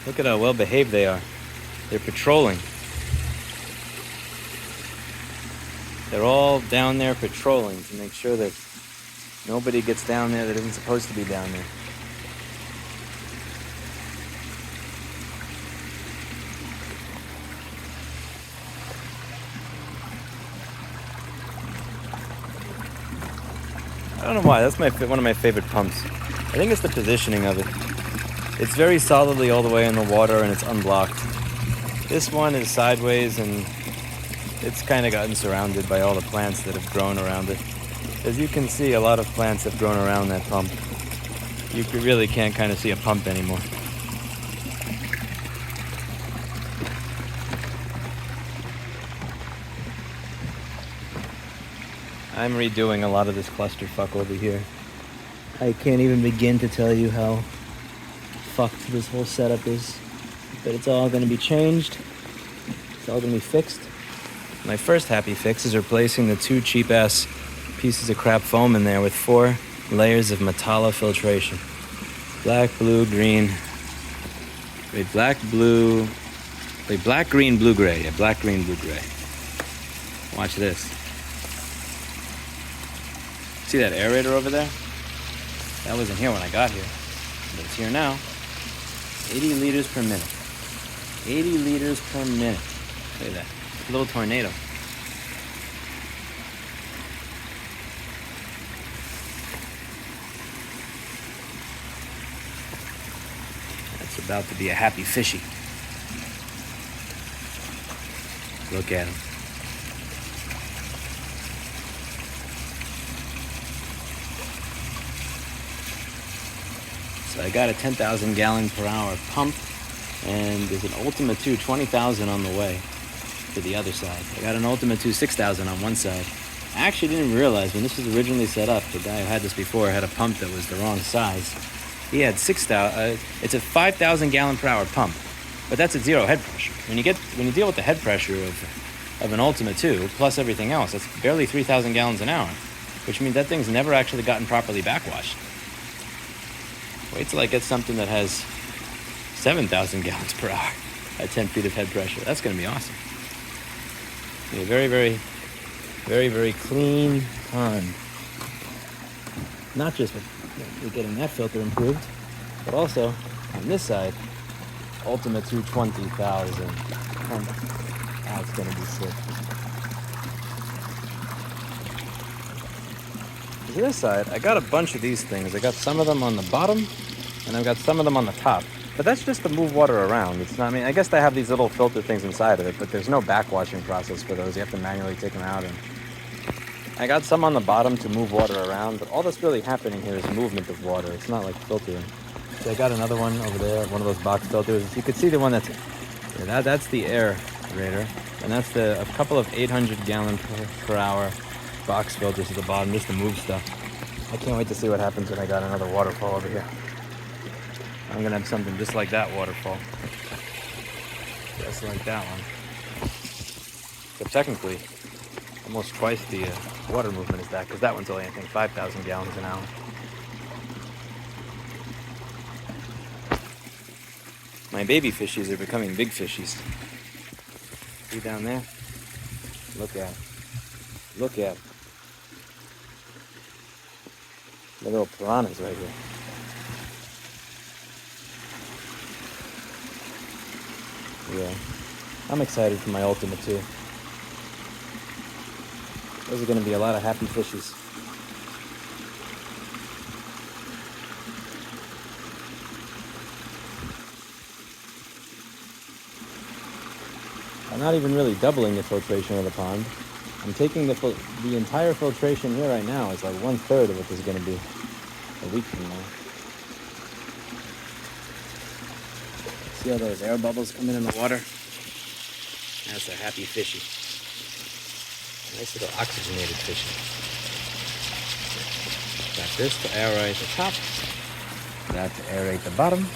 Look at how well behaved they are. They're patrolling. They're all down there patrolling to make sure that nobody gets down there that isn't supposed to be down there. I don't know why. That's one of my favorite pumps. I think it's the positioning of it. It's very solidly all the way in the water and it's unblocked. This one is sideways and it's kind of gotten surrounded by all the plants that have grown around it. As you can see, a lot of plants have grown around that pump. You really can't kind of see a pump anymore. I'm redoing a lot of this clusterfuck over here. I can't even begin to tell you how fucked this whole setup is. But it's all going to be changed. It's all going to be fixed. My first happy fix is replacing the 2 cheap-ass pieces of crap foam in there with 4 layers of Metalla filtration. Black, blue, green. Wait, black, blue... Wait, black, green, blue, gray. Yeah, black, green, blue, gray. Watch this. See that aerator over there? That wasn't here when I got here, but it's here now. 80 liters per minute. 80 liters per minute. Look at that. A little tornado. That's about to be a happy fishy. Look at him. So I got a 10,000 gallon per hour pump, and there's an Ultima 2 20,000 on the way to the other side. I got an Ultima 2 6,000 on one side. I actually didn't realize when this was originally set up, the guy who had this before had a pump that was the wrong size. He had 6,000, it's a 5,000 gallon per hour pump, but that's at 0 head pressure. When you deal with the head pressure of an Ultima 2 plus everything else, that's barely 3,000 gallons an hour, which means that thing's never actually gotten properly backwashed. Wait till I get something that has 7,000 gallons per hour at 10 feet of head pressure. That's going to be awesome. A very, very, very, very clean pond. Not just with getting that filter improved, but also on this side, Ultima 2 20,000. That's going to be sick. To this side, I got a bunch of these things. I got some of them on the bottom, and I've got some of them on the top. But that's just to move water around. It's not, I mean, I guess they have these little filter things inside of it, but there's no backwashing process for those. You have to manually take them out. And I got some on the bottom to move water around, but all that's really happening here is movement of water. It's not like filtering. So I got another one over there, one of those box filters. You can see the one that's the aerator, and that's a couple of 800 gallon per hour box filters at the bottom, just to move stuff. I can't wait to see what happens when I got another waterfall over here. I'm gonna have something just like that waterfall. Just like that one. So technically, almost twice the water movement is that, because that one's only, I think, 5,000 gallons an hour. My baby fishies are becoming big fishies. See down there? Look at it. Look at it. The little piranhas right here. Yeah. I'm excited for my Ultima 2. Those are going to be a lot of happy fishies. I'm not even really doubling the filtration of the pond. I'm taking the entire filtration here right now is like 1/3 of what there's going to be a week from now. See all those air bubbles coming in the water? That's a happy fishy. Nice little oxygenated fishy. Got this to aerate the top. That to aerate the bottom.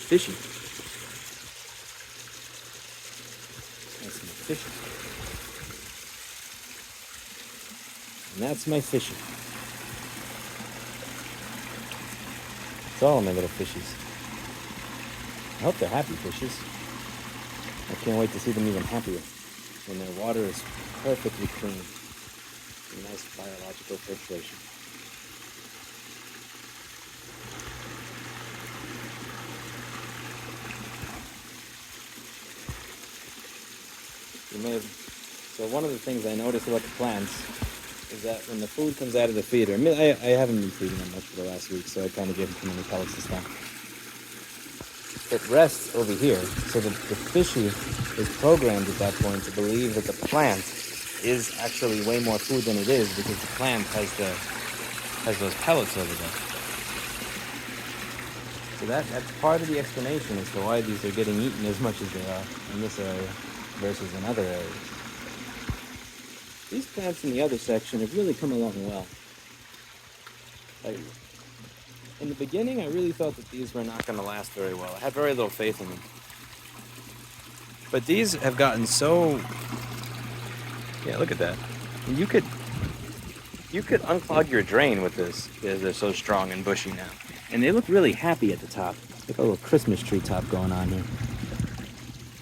fishy. That's my fishy. And that's my fishy. That's all my little fishies. I hope they're happy fishes. I can't wait to see them even happier when their water is perfectly clean. A nice biological filtration. So one of the things I noticed about the plants is that when the food comes out of the feeder, I haven't been feeding them much for the last week, so I kind of gave them too many pellets this time. It rests over here, so that the fishy is programmed at that point to believe that the plant is actually way more food than it is because the plant has those pellets over there. So that's part of the explanation as to why these are getting eaten as much as they are in this area versus in other areas. These plants in the other section have really come along well. In the beginning, I really thought that these were not going to last very well. I had very little faith in them. But these have gotten so... Yeah, look at that. You could unclog your drain with this because they're so strong and bushy now. And they look really happy at the top. Like a little Christmas tree top going on here.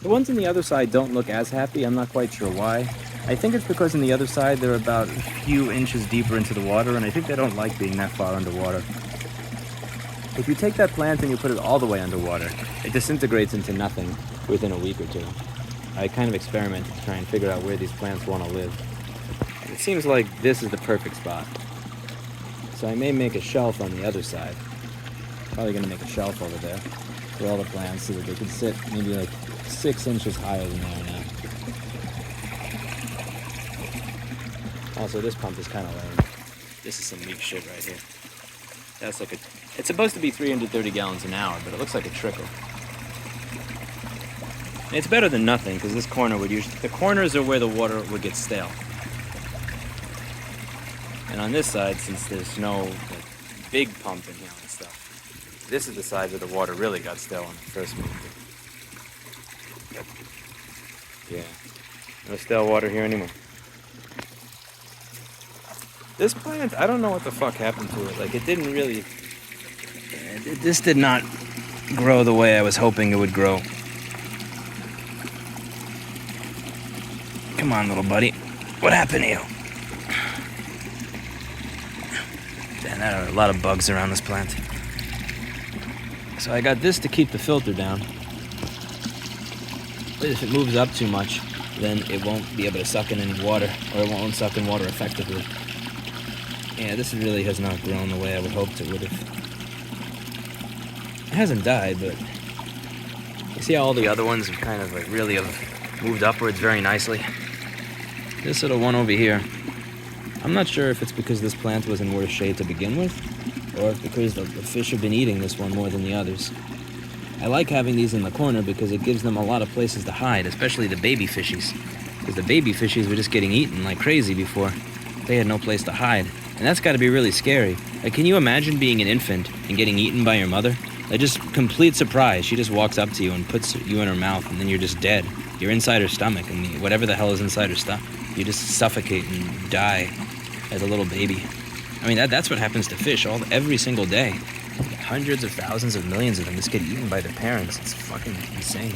The ones on the other side don't look as happy. I'm not quite sure why. I think it's because on the other side they're about a few inches deeper into the water, and I think they don't like being that far underwater. If you take that plant and you put it all the way underwater, it disintegrates into nothing within a week or two. I kind of experimented to try and figure out where these plants want to live. And it seems like this is the perfect spot. So I may make a shelf on the other side. Probably going to make a shelf over there for all the plants so that they can sit maybe like 6 inches higher than they are now. Also, this pump is kind of lame. This is some weak shit right here. That's like it's supposed to be 330 gallons an hour, but it looks like a trickle. It's better than nothing, because this corner would usually... The corners are where the water would get stale. And on this side, since there's no big pump in here and stuff, this is the side where the water really got stale when it first moved in. Yeah. No stale water here anymore. This plant, I don't know what the fuck happened to it. Like, it didn't really... This did not grow the way I was hoping it would grow. Come on, little buddy. What happened to you? Damn, there are a lot of bugs around this plant. So I got this to keep the filter down. But if it moves up too much, then it won't be able to suck in any water, or it won't suck in water effectively. Yeah, this really has not grown the way I would hoped it would have. It hasn't died, but you see how all the other ones have kind of like really have moved upwards very nicely? This little one over here, I'm not sure if it's because this plant was in worse shape to begin with, or if because the fish have been eating this one more than the others. I like having these in the corner because it gives them a lot of places to hide, especially the baby fishies. Because the baby fishies were just getting eaten like crazy before. They had no place to hide. And that's got to be really scary. Like, can you imagine being an infant and getting eaten by your mother? Like, just complete surprise. She just walks up to you and puts you in her mouth, and then you're just dead. You're inside her stomach, and whatever the hell is inside her stomach, you just suffocate and die as a little baby. I mean, that's what happens to fish every single day. Hundreds of thousands of millions of them just get eaten by their parents. It's fucking insane.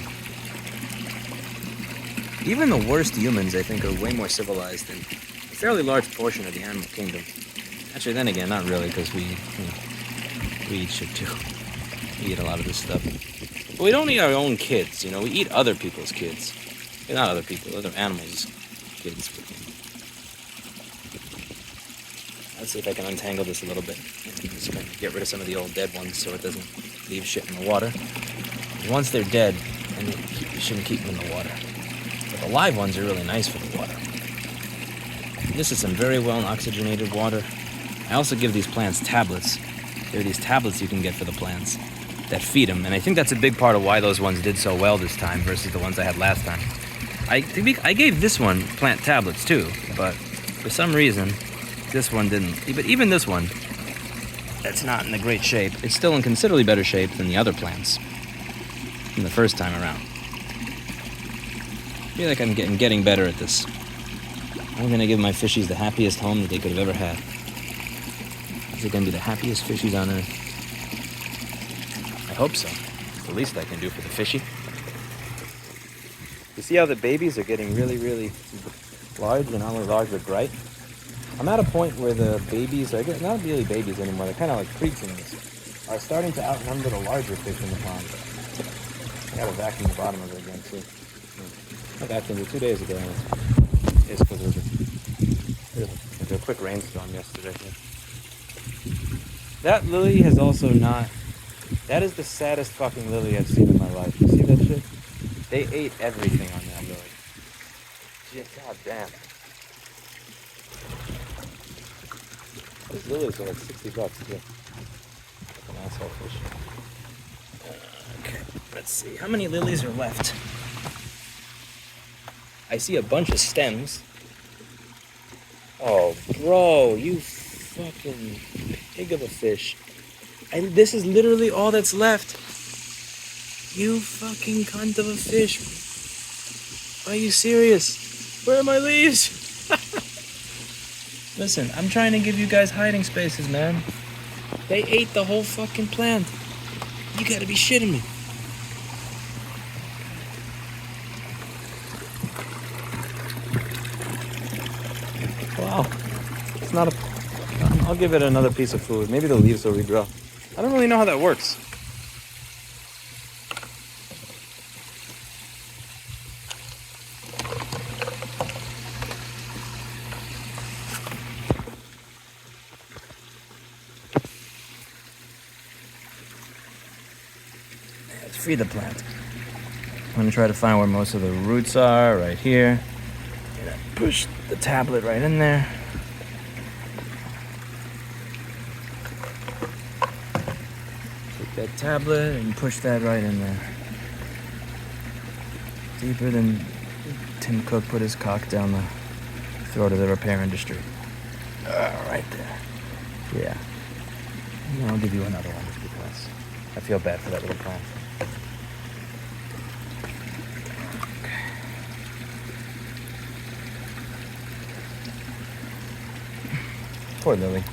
Even the worst humans, I think, are way more civilized than a fairly large portion of the animal kingdom. Actually, then again, not really, because we eat shit too. We eat a lot of this stuff. But we don't eat our own kids, you know. We eat other people's kids. Not other people, other animals' kids. Let's see if I can untangle this a little bit. Just kind of get rid of some of the old dead ones so it doesn't leave shit in the water. Once they're dead, then you shouldn't keep them in the water. But the live ones are really nice for the water. This is some very well oxygenated water. I also give these plants tablets. There are these tablets you can get for the plants that feed them, and I think that's a big part of why those ones did so well this time versus the ones I had last time. I gave this one plant tablets too, but for some reason, this one didn't. But even this one, that's not in a great shape. It's still in considerably better shape than the other plants. than the first time around. I feel like I'm getting better at this. I'm gonna give my fishies the happiest home that they could have ever had. These are gonna be the happiest fishies on earth. I hope so. It's the least I can do for the fishy. You see how the babies are getting really, really large, and not only large but bright? I'm at a point where the babies are not really babies anymore. They're kind of like pre-teens. Are starting to outnumber the larger fish in the pond. I gotta vacuum the bottom of it again too. I vacuumed it 2 days ago. It's because there was a quick rainstorm yesterday. That lily has also not. That is the saddest fucking lily I've seen in my life. You see that shit? They ate everything on that lily. Shit, god damn. Those lilies are like $60 too. Like an asshole fish. Okay, let's see. How many lilies are left? I see a bunch of stems. Oh, bro, you fucking pig of a fish. This is literally all that's left. You fucking cunt of a fish. Are you serious? Where are my leaves? Listen, I'm trying to give you guys hiding spaces, man. They ate the whole fucking plant. You gotta be shitting me. Wow. It's not a... I'll give it another piece of food. Maybe the leaves will regrow. I don't really know how that works. Let's feed the plant. I'm gonna try to find where most of the roots are, right here. And then push the tablet right in there. That tablet and push that right in there. Deeper than Tim Cook put his cock down the throat of the repair industry. Right there. Yeah. And I'll give you another one just because I feel bad for that little plant. Okay. Poor Lily.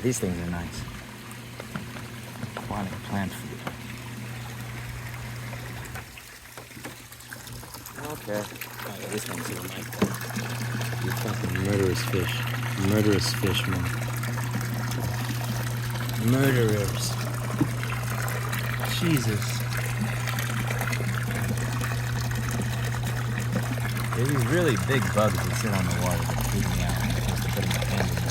These things are nice. Aquatic plant food. Okay. Oh, yeah, this one's even like that. You fucking murderous fish. Murderous fish, man. Murderers. Jesus. There are these really big bugs that sit on the water that freak me out. I'm supposed to put in my hand in there.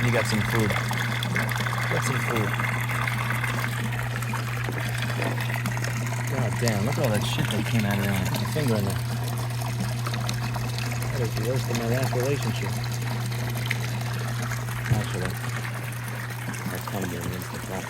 You got some food. Got some food. God damn, look at all that shit that came out of there. Put my finger in there. That is the worst of my last relationship. Actually, I come here against the front.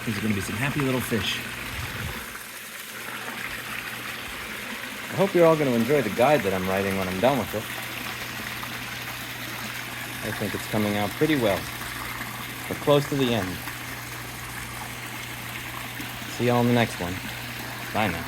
These are going to be some happy little fish. I hope you're all going to enjoy the guide that I'm writing when I'm done with it. I think it's coming out pretty well. We're close to the end. See y'all in the next one. Bye now.